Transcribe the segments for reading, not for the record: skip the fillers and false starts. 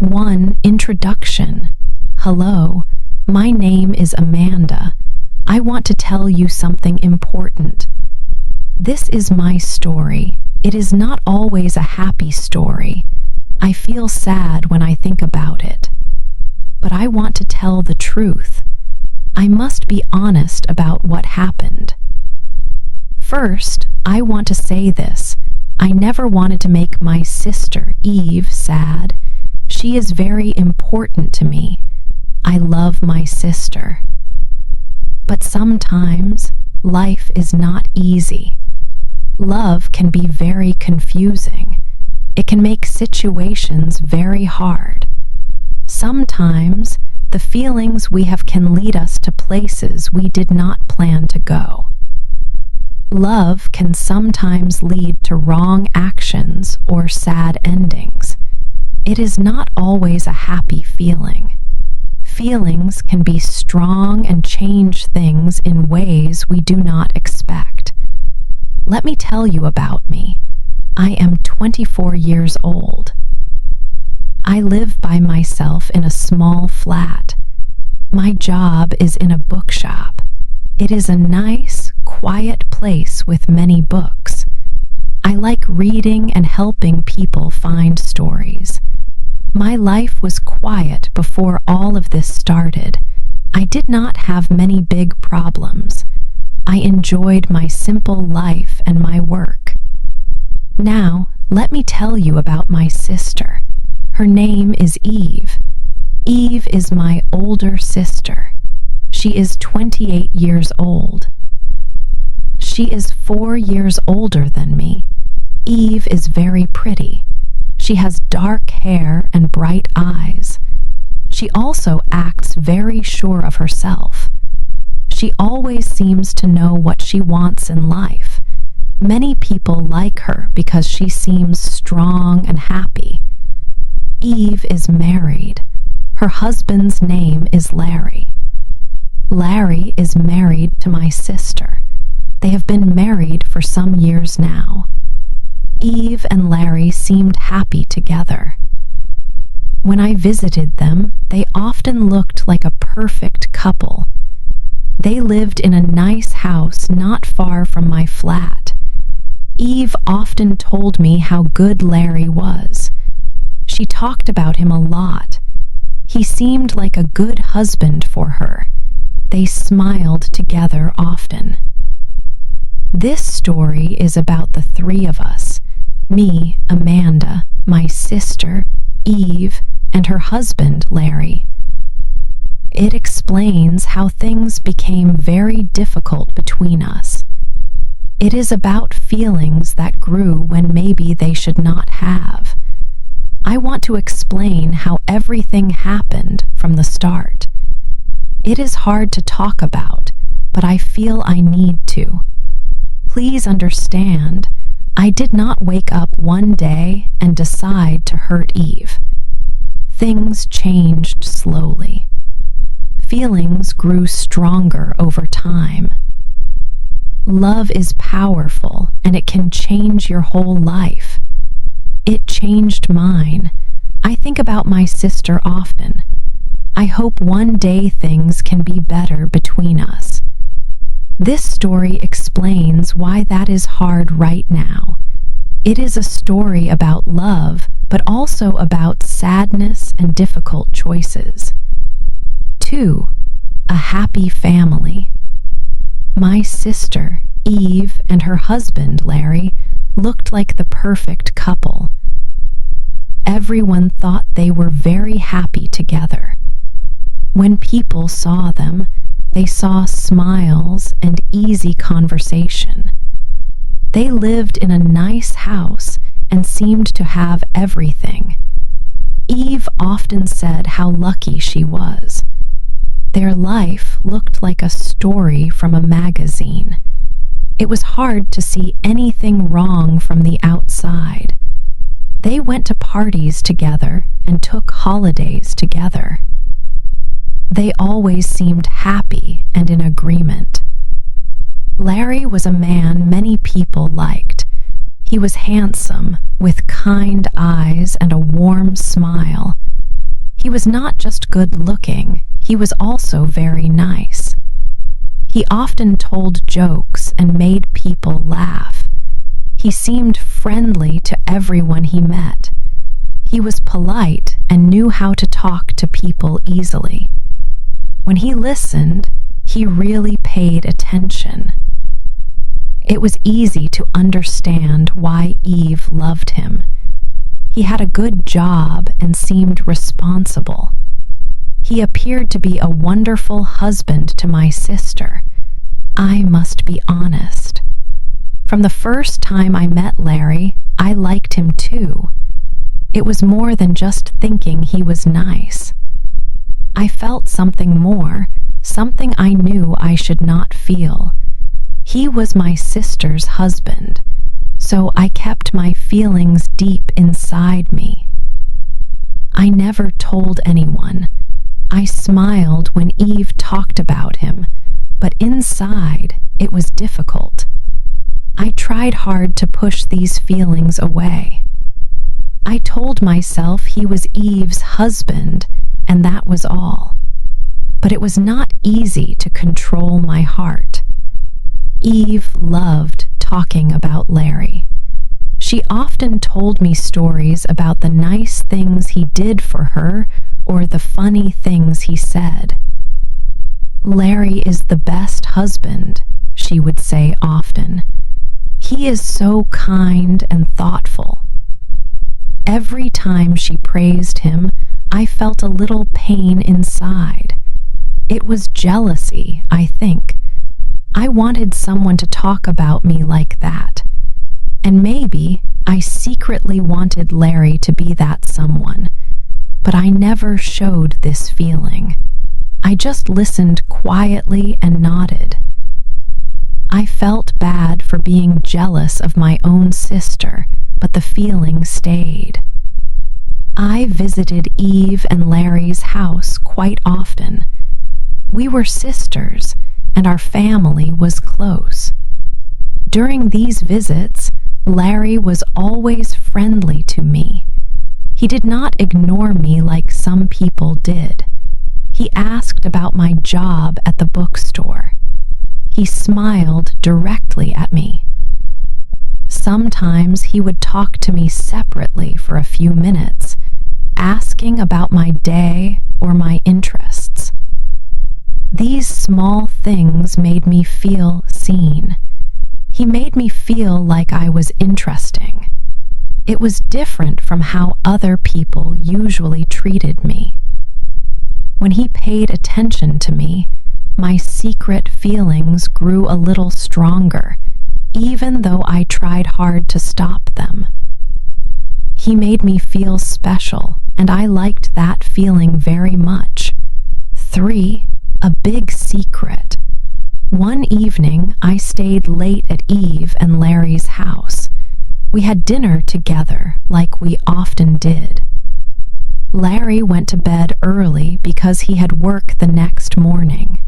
1. Introduction. Hello, my name is Amanda. I want to tell you something important. This is my story. It is not always a happy story. I feel sad when I think about it. But I want to tell the truth. I must be honest about what happened. First, I want to say this. I never wanted to make my sister, Eve, sad. She is very important to me. I love my sister. But sometimes, life is not easy. Love can be very confusing. It can make situations very hard. Sometimes, the feelings we have can lead us to places we did not plan to go. Love can sometimes lead to wrong actions or sad endings. It is not always a happy feeling. Feelings can be strong and change things in ways we do not expect. Let me tell you about me. I am 24 years old. I live by myself in a small flat. My job is in a bookshop. It is a nice, quiet place with many books. I like reading and helping people find stories. My life was quiet before all of this started. I did not have many big problems. I enjoyed my simple life and my work. Now, let me tell you about my sister. Her name is Eve. Eve is my older sister. She is 28 years old. She is 4 years older than me. Eve is very pretty. She has dark hair and bright eyes. She also acts very sure of herself. She always seems to know what she wants in life. Many people like her because she seems strong and happy. Eve is married. Her husband's name is Larry. Larry is married to my sister. They have been married for some years now. Eve and Larry seemed happy together. When I visited them, they often looked like a perfect couple. They lived in a nice house not far from my flat. Eve often told me how good Larry was. She talked about him a lot. He seemed like a good husband for her. They smiled together often. This story is about the three of us. Me, Amanda, my sister, Eve, and her husband, Larry. It explains how things became very difficult between us. It is about feelings that grew when maybe they should not have. I want to explain how everything happened from the start. It is hard to talk about, but I feel I need to. Please understand, I did not wake up one day and decide to hurt Eve. Things changed slowly. Feelings grew stronger over time. Love is powerful and it can change your whole life. It changed mine. I think about my sister often. I hope one day things can be better between us. This story explains why that is hard right now. It is a story about love, but also about sadness and difficult choices. 2. A happy family. My sister, Eve, and her husband, Larry, looked like the perfect couple. Everyone thought they were very happy together. When people saw them, they saw smiles and easy conversation. They lived in a nice house and seemed to have everything. Eve often said how lucky she was. Their life looked like a story from a magazine. It was hard to see anything wrong from the outside. They went to parties together and took holidays together. They always seemed happy and in agreement. Larry was a man many people liked. He was handsome, with kind eyes and a warm smile. He was not just good looking, he was also very nice. He often told jokes and made people laugh. He seemed friendly to everyone he met. He was polite and knew how to talk to people easily. When he listened, he really paid attention. It was easy to understand why Eve loved him. He had a good job and seemed responsible. He appeared to be a wonderful husband to my sister. I must be honest. From the first time I met Larry, I liked him too. It was more than just thinking he was nice. I felt something more, something I knew I should not feel. He was my sister's husband, so I kept my feelings deep inside me. I never told anyone. I smiled when Eve talked about him, but inside it was difficult. I tried hard to push these feelings away. I told myself he was Eve's husband, and that was all. But it was not easy to control my heart. Eve loved talking about Larry. She often told me stories about the nice things he did for her or the funny things he said. Larry is the best husband, she would say often. He is so kind and thoughtful. Every time she praised him, I felt a little pain inside. It was jealousy, I think. I wanted someone to talk about me like that. And maybe I secretly wanted Larry to be that someone. But I never showed this feeling. I just listened quietly and nodded. I felt bad for being jealous of my own sister, but the feeling stayed. I visited Eve and Larry's house quite often. We were sisters, and our family was close. During these visits, Larry was always friendly to me. He did not ignore me like some people did. He asked about my job at the bookstore. He smiled directly at me. Sometimes he would talk to me separately for a few minutes, asking about my day or my interests. These small things made me feel seen. He made me feel like I was interesting. It was different from how other people usually treated me. When he paid attention to me, my secret feelings grew a little stronger, even though I tried hard to stop them. He made me feel special, and I liked that feeling very much. 3. A big secret. One evening, I stayed late at Eve and Larry's house. We had dinner together, like we often did. Larry went to bed early because he had work the next morning.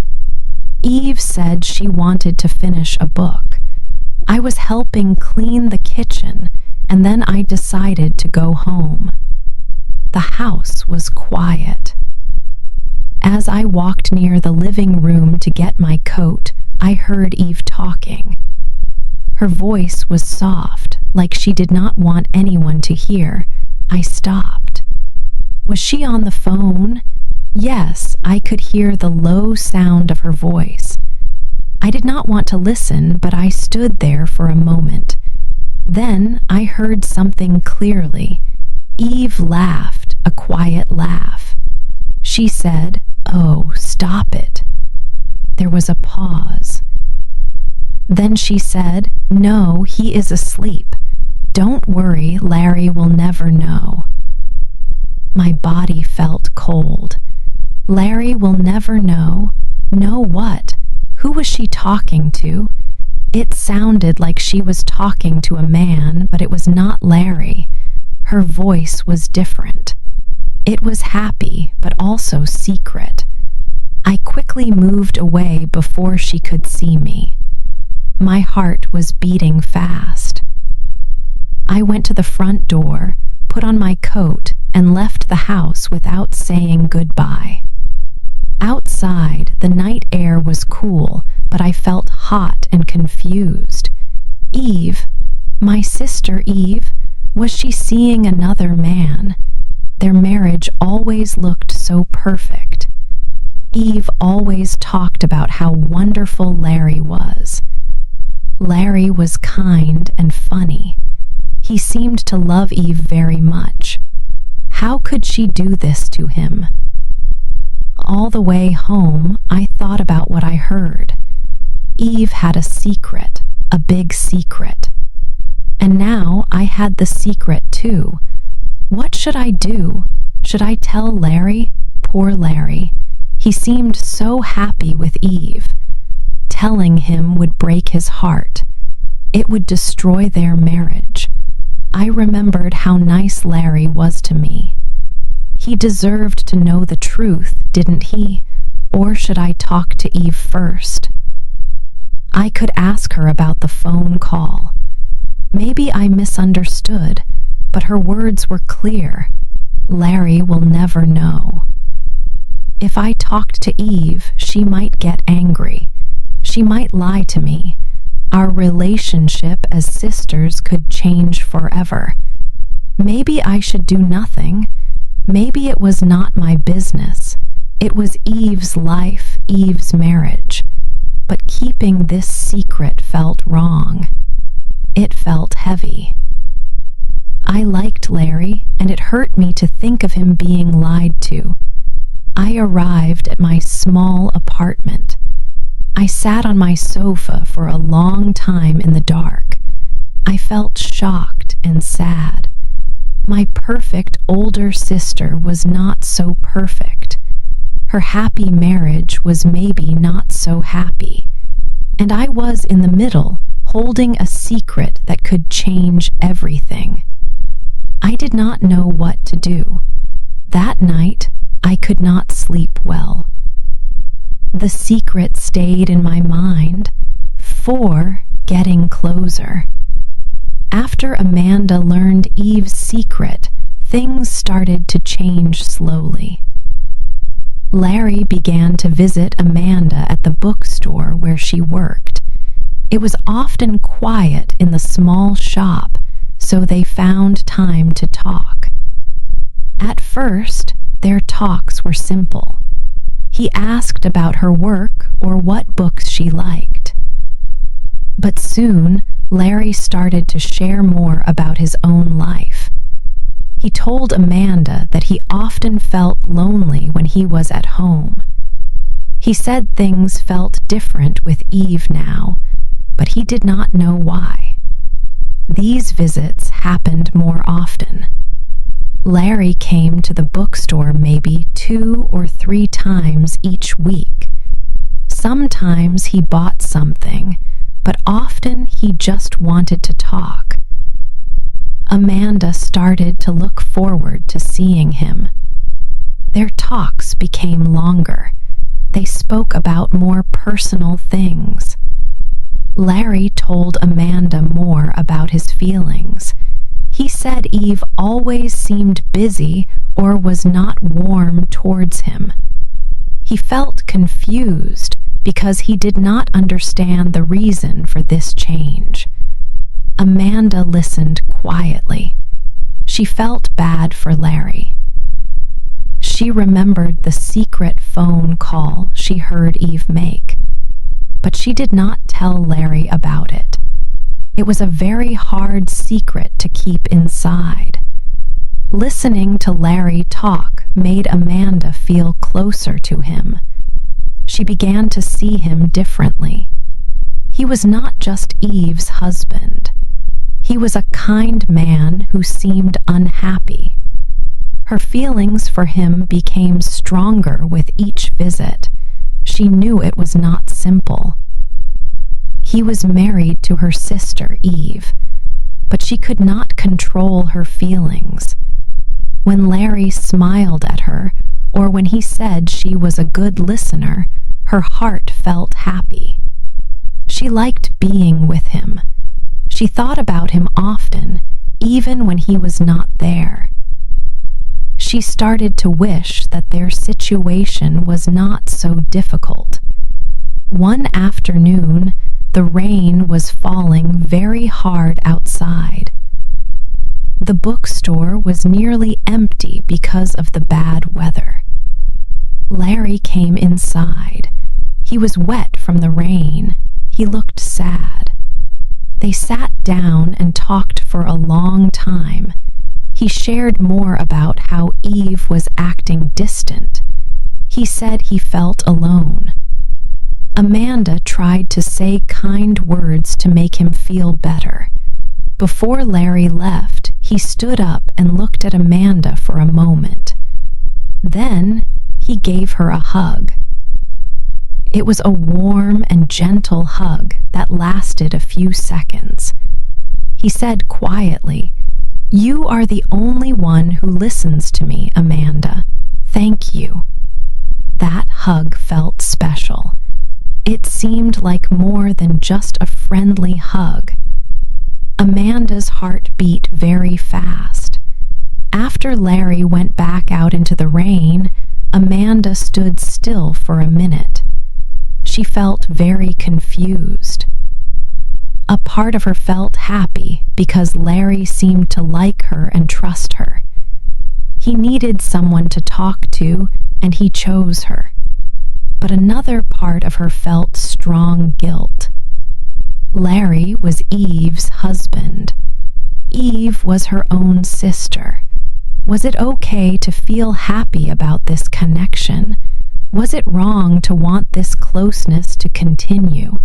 Eve said she wanted to finish a book. I was helping clean the kitchen, and then I decided to go home. The house was quiet. As I walked near the living room to get my coat, I heard Eve talking. Her voice was soft, like she did not want anyone to hear. I stopped. Was she on the phone? Yes, I could hear the low sound of her voice. I did not want to listen, but I stood there for a moment. Then I heard something clearly. Eve laughed, a quiet laugh. She said, "Oh, stop it." There was a pause. Then she said, "No, he is asleep. Don't worry, Larry will never know." My body felt cold. Larry will never know. Know what? Who was she talking to? It sounded like she was talking to a man, but it was not Larry. Her voice was different. It was happy, but also secret. I quickly moved away before she could see me. My heart was beating fast. I went to the front door, put on my coat, and left the house without saying goodbye. Outside, the night air was cool, but I felt hot and confused. Eve, my sister Eve, was she seeing another man? Their marriage always looked so perfect. Eve always talked about how wonderful Larry was. Larry was kind and funny. He seemed to love Eve very much. How could she do this to him? All the way home, I thought about what I heard. Eve had a secret, a big secret. And now I had the secret too. What should I do? Should I tell Larry? Poor Larry. He seemed so happy with Eve. Telling him would break his heart. It would destroy their marriage. I remembered how nice Larry was to me. He deserved to know the truth, didn't he? Or should I talk to Eve first? I could ask her about the phone call. Maybe I misunderstood, but her words were clear. Larry will never know. If I talked to Eve, she might get angry. She might lie to me. Our relationship as sisters could change forever. Maybe I should do nothing. Maybe it was not my business. It was Eve's life, Eve's marriage. But keeping this secret felt wrong. It felt heavy. I liked Larry, and it hurt me to think of him being lied to. I arrived at my small apartment. I sat on my sofa for a long time in the dark. I felt shocked and sad. My perfect older sister was not so perfect. Her happy marriage was maybe not so happy. And I was in the middle, holding a secret that could change everything. I did not know what to do. That night, I could not sleep well. The secret stayed in my mind, getting closer. After Amanda learned Eve's secret, things started to change slowly. Larry began to visit Amanda at the bookstore where she worked. It was often quiet in the small shop, so they found time to talk. At first, their talks were simple. He asked about her work or what books she liked. But soon, Larry started to share more about his own life. He told Amanda that he often felt lonely when he was at home. He said things felt different with Eve now, but he did not know why. These visits happened more often. Larry came to the bookstore maybe 2 or 3 times each week. Sometimes he bought something, but often he just wanted to talk. Amanda started to look forward to seeing him. Their talks became longer. They spoke about more personal things. Larry told Amanda more about his feelings. He said Eve always seemed busy or was not warm towards him. He felt confused because he did not understand the reason for this change. Amanda listened quietly. She felt bad for Larry. She remembered the secret phone call she heard Eve make, but she did not tell Larry about it. It was a very hard secret to keep inside. Listening to Larry talk made Amanda feel closer to him. She began to see him differently. He was not just Eve's husband. He was a kind man who seemed unhappy. Her feelings for him became stronger with each visit. She knew it was not simple. He was married to her sister, Eve, but she could not control her feelings. When Larry smiled at her, or when he said she was a good listener, her heart felt happy. She liked being with him. She thought about him often, even when he was not there. She started to wish that their situation was not so difficult. One afternoon, the rain was falling very hard outside. The bookstore was nearly empty because of the bad weather. Larry came inside. He was wet from the rain. He looked sad. They sat down and talked for a long time. He shared more about how Eve was acting distant. He said he felt alone. Amanda tried to say kind words to make him feel better. Before Larry left, he stood up and looked at Amanda for a moment. Then he gave her a hug. It was a warm and gentle hug that lasted a few seconds. He said quietly, "You are the only one who listens to me, Amanda. Thank you." That hug felt special. It seemed like more than just a friendly hug. Amanda's heart beat very fast. After Larry went back out into the rain, Amanda stood still for a minute. She felt very confused. A part of her felt happy because Larry seemed to like her and trust her. He needed someone to talk to, and he chose her. But another part of her felt strong guilt. Larry was Eve's husband. Eve was her own sister. Was it okay to feel happy about this connection? Was it wrong to want this closeness to continue?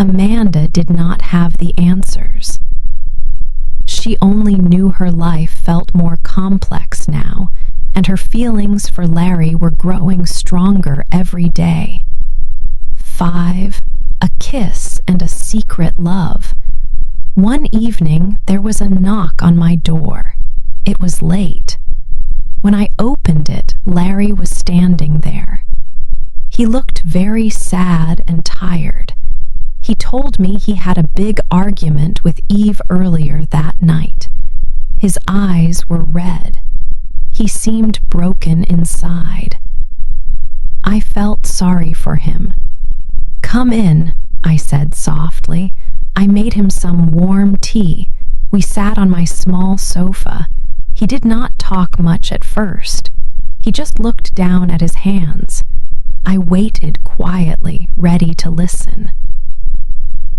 Amanda did not have the answers. She only knew her life felt more complex now, and her feelings for Larry were growing stronger every day. 5. A kiss and a secret love. One evening, there was a knock on my door. It was late. When I opened it, Larry was standing there. He looked very sad and tired. He told me he had a big argument with Eve earlier that night. His eyes were red. He seemed broken inside. I felt sorry for him. "Come in," I said softly. I made him some warm tea. We sat on my small sofa. He did not talk much at first. He just looked down at his hands. I waited quietly, ready to listen.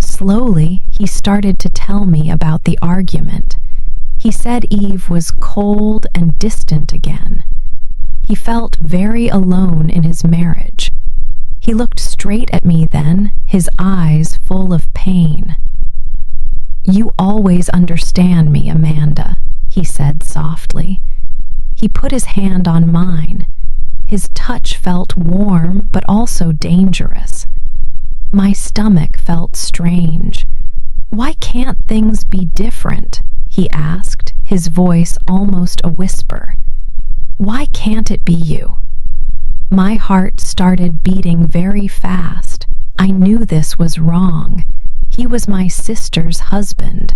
Slowly, he started to tell me about the argument. He said Eve was cold and distant again. He felt very alone in his marriage. He looked straight at me then, his eyes full of pain. "You always understand me, Amanda," he said softly. He put his hand on mine. His touch felt warm but also dangerous. My stomach felt strange. "Why can't things be different?" he asked, his voice almost a whisper. "Why can't it be you?" My heart started beating very fast. I knew this was wrong. He was my sister's husband.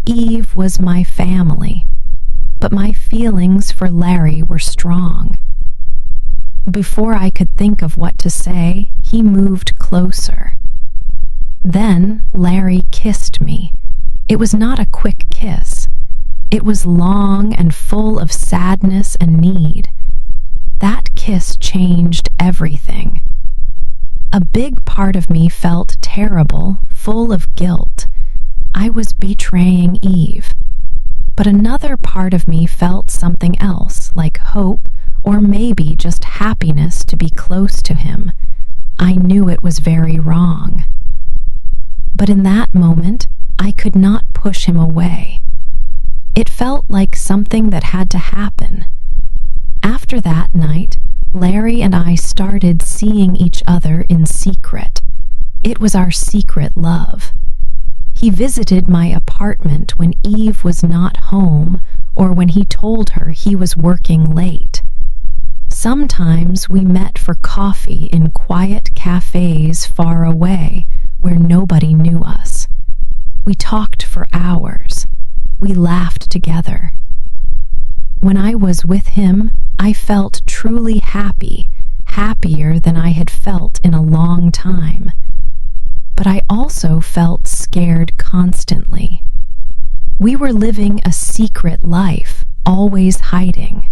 Eve was my family. But my feelings for Larry were strong. Before I could think of what to say, he moved closer. Then Larry kissed me. It was not a quick kiss. It was long and full of sadness and need. That kiss changed everything. A big part of me felt terrible, full of guilt. I was betraying Eve. But another part of me felt something else, like hope, or maybe just happiness to be close to him. I knew it was very wrong. But in that moment, I could not push him away. It felt like something that had to happen. After that night, Larry and I started seeing each other in secret. It was our secret love. He visited my apartment when Eve was not home or when he told her he was working late. Sometimes we met for coffee in quiet cafes far away where nobody knew us. We talked for hours. We laughed together. When I was with him, I felt truly happy, happier than I had felt in a long time. But I also felt scared constantly. We were living a secret life, always hiding.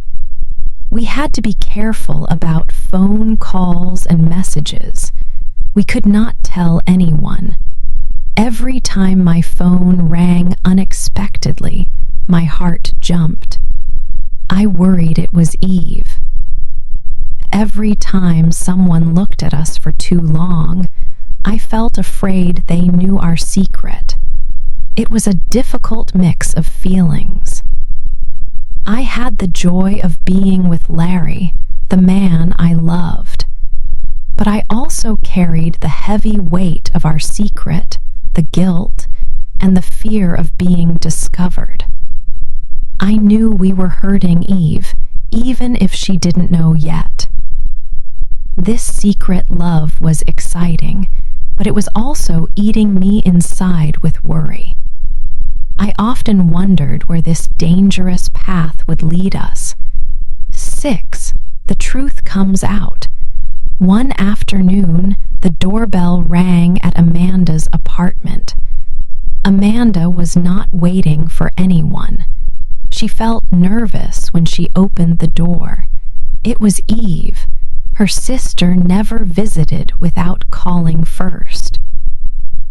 We had to be careful about phone calls and messages. We could not tell anyone. Every time my phone rang unexpectedly, my heart jumped. I worried it was Eve. Every time someone looked at us for too long, I felt afraid they knew our secret. It was a difficult mix of feelings. I had the joy of being with Larry, the man I loved. But I also carried the heavy weight of our secret, the guilt, and the fear of being discovered. I knew we were hurting Eve, even if she didn't know yet. This secret love was exciting, but it was also eating me inside with worry. I often wondered where this dangerous path would lead us. 6. The truth comes out. One afternoon, the doorbell rang at Amanda's apartment. Amanda was not waiting for anyone. She felt nervous when she opened the door. It was Eve. Her sister never visited without calling first.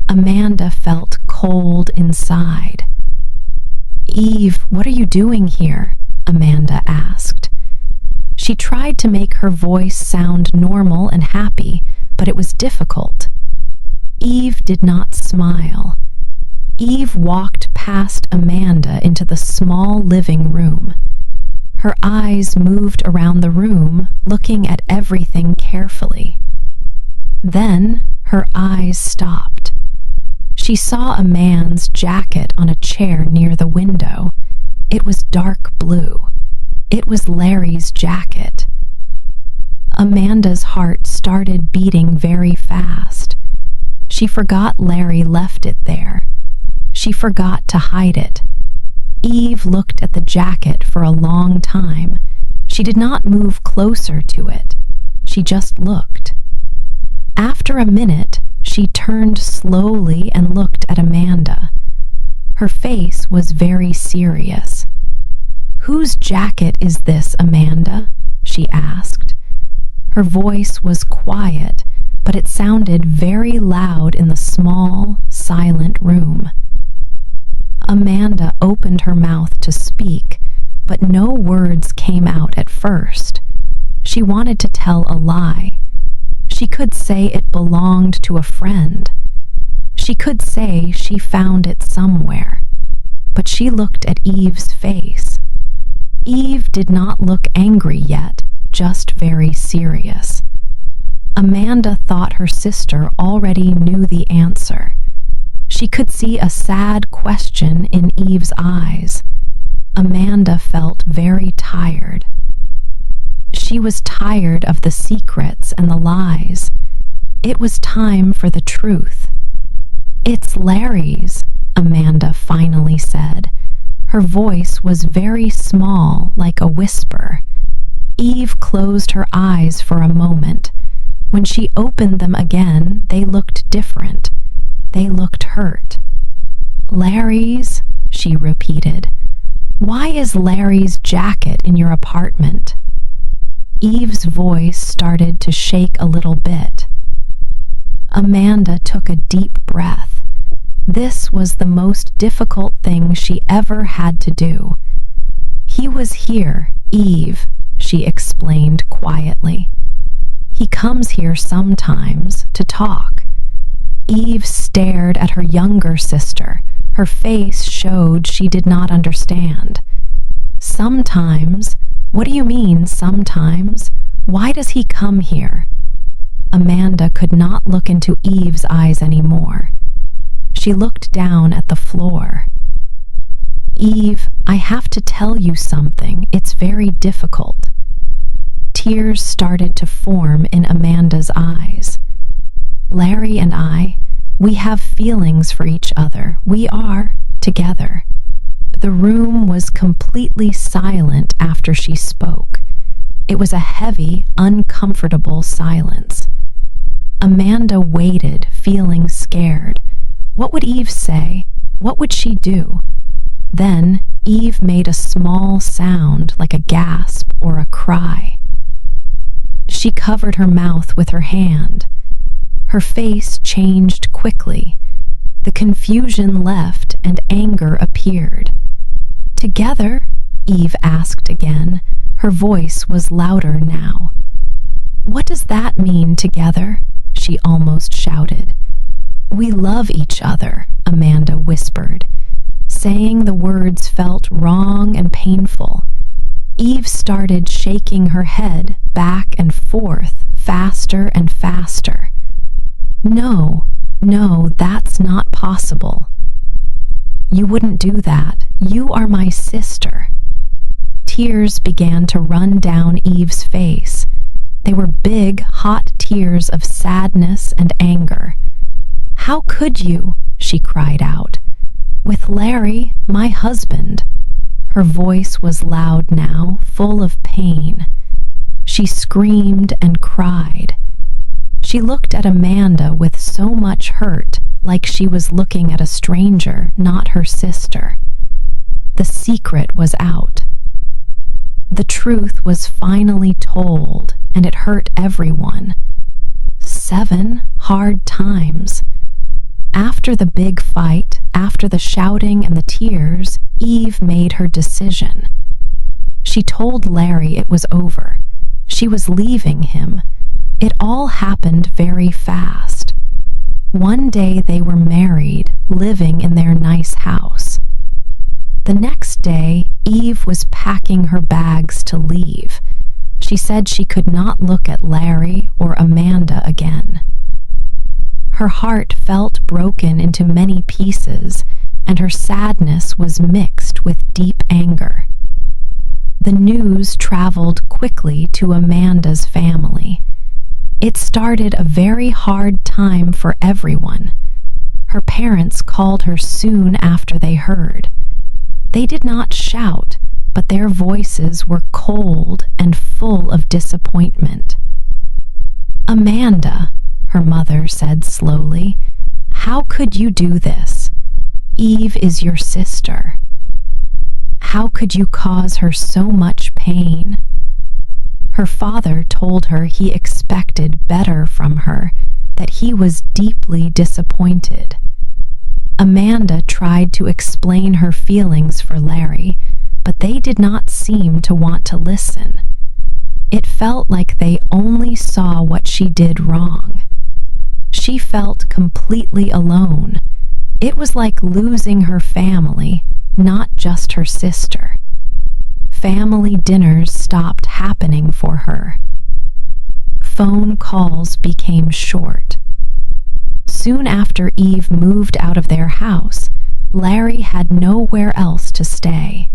Amanda felt cold inside. "Eve, what are you doing here?" Amanda asked. She tried to make her voice sound normal and happy, but it was difficult. Eve did not smile. Eve walked past Amanda into the small living room. Her eyes moved around the room, looking at everything carefully. Then her eyes stopped. She saw a man's jacket on a chair near the window. It was dark blue. It was Larry's jacket. Amanda's heart started beating very fast. She forgot Larry left it there. She forgot to hide it. Eve looked at the jacket for a long time. She did not move closer to it. She just looked. After a minute, she turned slowly and looked at Amanda. Her face was very serious. "Whose jacket is this, Amanda?" she asked. Her voice was quiet, but it sounded very loud in the small, silent room. Amanda opened her mouth to speak, but no words came out at first. She wanted to tell a lie. She could say it belonged to a friend. She could say she found it somewhere. But she looked at Eve's face. Eve did not look angry yet, just very serious. Amanda thought her sister already knew the answer. She could see a sad question in Eve's eyes. Amanda felt very tired. She was tired of the secrets and the lies. It was time for the truth. "It's Larry's," Amanda finally said. Her voice was very small, like a whisper. Eve closed her eyes for a moment. When she opened them again, they looked different. They looked hurt. "Larry's?" she repeated. "Why is Larry's jacket in your apartment?" Eve's voice started to shake a little bit. Amanda took a deep breath. This was the most difficult thing she ever had to do. "He was here, Eve," she explained quietly. "He comes here sometimes to talk." Eve stared at her younger sister. Her face showed she did not understand. "Sometimes? What do you mean, sometimes? Why does he come here?" Amanda could not look into Eve's eyes anymore. She looked down at the floor. "Eve, I have to tell you something. It's very difficult." Tears started to form in Amanda's eyes. "Larry and I, we have feelings for each other. We are together. The room was completely silent after she spoke. It was a heavy, uncomfortable silence. Amanda waited, feeling scared. What would Eve say? What would she do? Then Eve made a small sound like a gasp or a cry. She covered her mouth with her hand. Her face changed quickly. The confusion left and anger appeared. "Together?" Eve asked again. Her voice was louder now. "What does that mean, together?" she almost shouted. "We love each other," Amanda whispered. Saying the words felt wrong and painful. Eve started shaking her head back and forth, faster and faster. No, that's not possible. You wouldn't do that. You are my sister." Tears began to run down Eve's face. They were big, hot tears of sadness and anger. "How could you?" she cried out. "With Larry, my husband." Her voice was loud now, full of pain. She screamed and cried. She looked at Amanda with so much hurt, like she was looking at a stranger, not her sister. The secret was out. The truth was finally told, and it hurt everyone. 7 hard times. After the big fight, after the shouting and the tears, Eve made her decision. She told Larry it was over. She was leaving him. It all happened very fast. One day they were married, living in their nice house. The next day, Eve was packing her bags to leave. She said she could not look at Larry or Amanda again. Her heart felt broken into many pieces, and her sadness was mixed with deep anger. The news traveled quickly to Amanda's family. It started a very hard time for everyone. Her parents called her soon after they heard. They did not shout, but their voices were cold and full of disappointment. "Amanda," her mother said slowly, "how could you do this? Eve is your sister. How could you cause her so much pain?" Her father told her he expected better from her, that he was deeply disappointed. Amanda tried to explain her feelings for Larry, but they did not seem to want to listen. It felt like they only saw what she did wrong. She felt completely alone. It was like losing her family, not just her sister. Family dinners stopped happening for her. Phone calls became short. Soon after Eve moved out of their house, Larry had nowhere else to stay.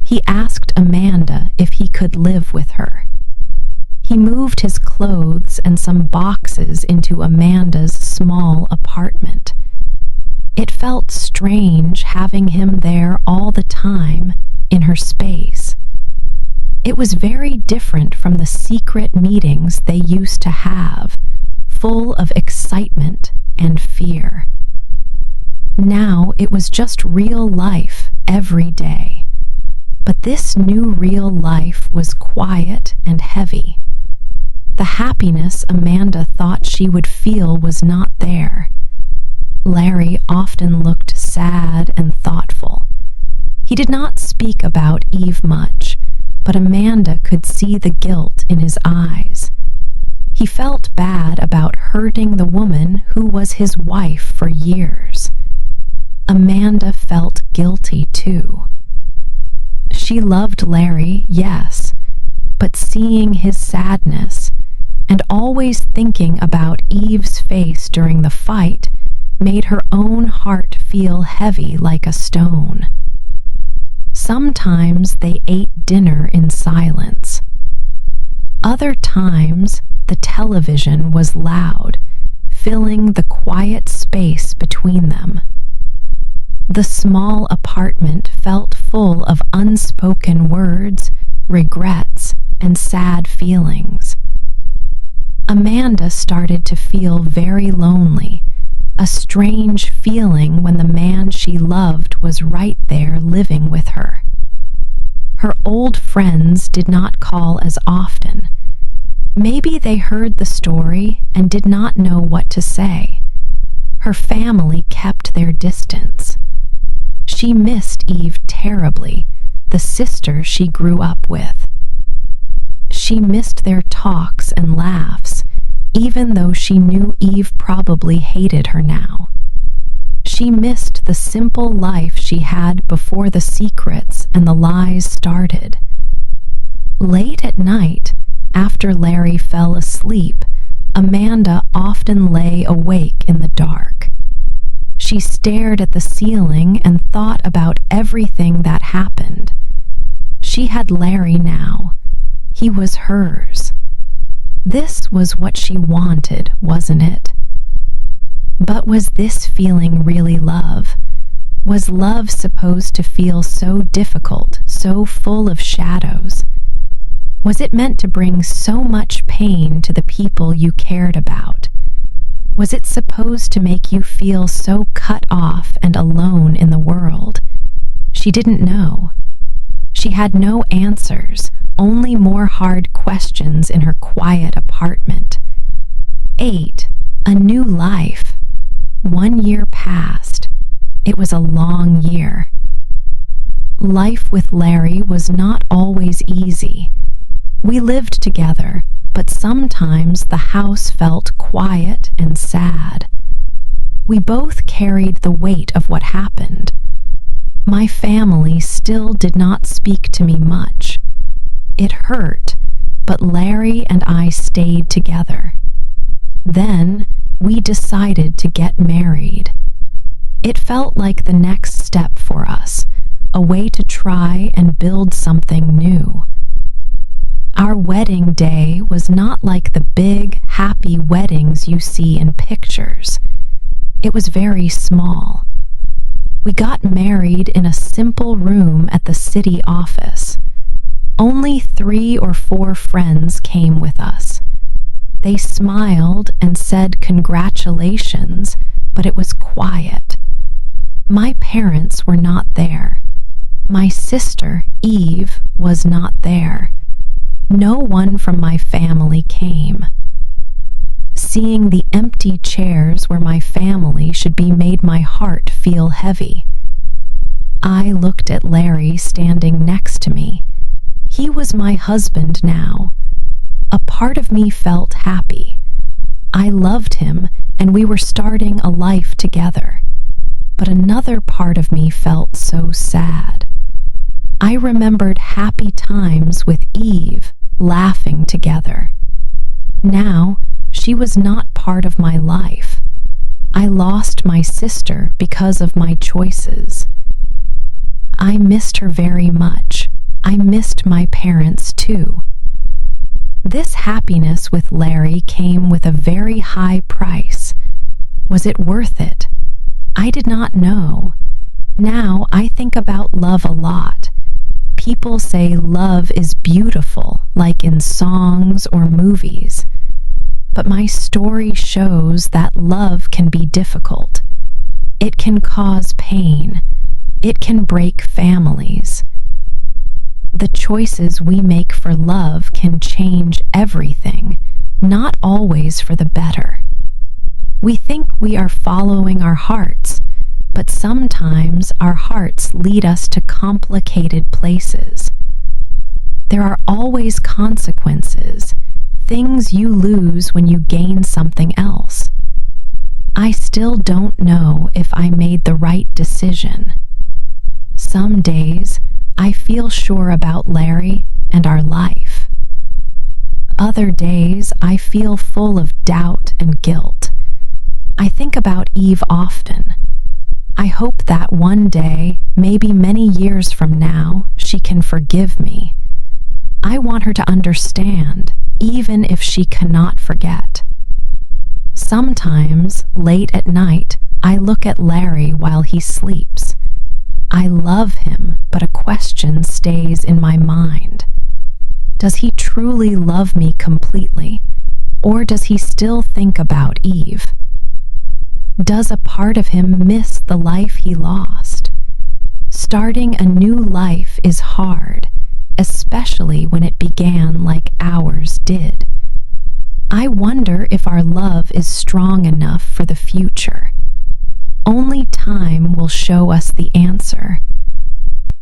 He asked Amanda if he could live with her. He moved his clothes and some boxes into Amanda's small apartment. It felt strange having him there all the time, in her space. It was very different from the secret meetings they used to have, full of excitement and fear. Now it was just real life every day. But this new real life was quiet and heavy. The happiness Amanda thought she would feel was not there. Larry often looked sad and thoughtful. He did not speak about Eve much, but Amanda could see the guilt in his eyes. He felt bad about hurting the woman who was his wife for years. Amanda felt guilty too. She loved Larry, yes, but seeing his sadness and always thinking about Eve's face during the fight made her own heart feel heavy like a stone. Sometimes they ate dinner in silence. Other times, the television was loud, filling the quiet space between them. The small apartment felt full of unspoken words, regrets, and sad feelings. Amanda started to feel very lonely, a strange feeling when the man she loved was right there living with her. Her old friends did not call as often. Maybe they heard the story and did not know what to say. Her family kept their distance. She missed Eve terribly, the sister she grew up with. She missed their talks and laughs, even though she knew Eve probably hated her now. She missed the simple life she had before the secrets and the lies started. Late at night, after Larry fell asleep, Amanda often lay awake in the dark. She stared at the ceiling and thought about everything that happened. She had Larry now. He was hers. This was what she wanted, wasn't it? But was this feeling really love? Was love supposed to feel so difficult, so full of shadows? Was it meant to bring so much pain to the people you cared about? Was it supposed to make you feel so cut off and alone in the world? She didn't know. She had no answers, only more hard questions in her quiet apartment. 8. A new life. 1 year passed. It was a long year. Life with Larry was not always easy. We lived together, but sometimes the house felt quiet and sad. We both carried the weight of what happened. My family still did not speak to me much. It hurt, but Larry and I stayed together. Then we decided to get married. It felt like the next step for us, a way to try and build something new. Our wedding day was not like the big, happy weddings you see in pictures. It was very small. We got married in a simple room at the city office. Only 3 or 4 friends came with us. They smiled and said congratulations, but it was quiet. My parents were not there. My sister, Eve, was not there. No one from my family came. Seeing the empty chairs where my family should be made my heart feel heavy. I looked at Larry standing next to me. He was my husband now. A part of me felt happy. I loved him, and we were starting a life together. But another part of me felt so sad. I remembered happy times with Eve, laughing together. Now, she was not part of my life. I lost my sister because of my choices. I missed her very much. I missed my parents too. This happiness with Larry came with a very high price. Was it worth it? I did not know. Now I think about love a lot. People say love is beautiful, like in songs or movies. But my story shows that love can be difficult. It can cause pain. It can break families. The choices we make for love can change everything, not always for the better. We think we are following our hearts, but sometimes our hearts lead us to complicated places. There are always consequences, things you lose when you gain something else. I still don't know if I made the right decision. Some days, I feel sure about Larry and our life. Other days, I feel full of doubt and guilt. I think about Eve often. I hope that one day, maybe many years from now, she can forgive me. I want her to understand, even if she cannot forget. Sometimes, late at night, I look at Larry while he sleeps. I love him, but a question stays in my mind. Does he truly love me completely, or does he still think about Eve? Does a part of him miss the life he lost? Starting a new life is hard, especially when it began like ours did. I wonder if our love is strong enough for the future. Only time will show us the answer.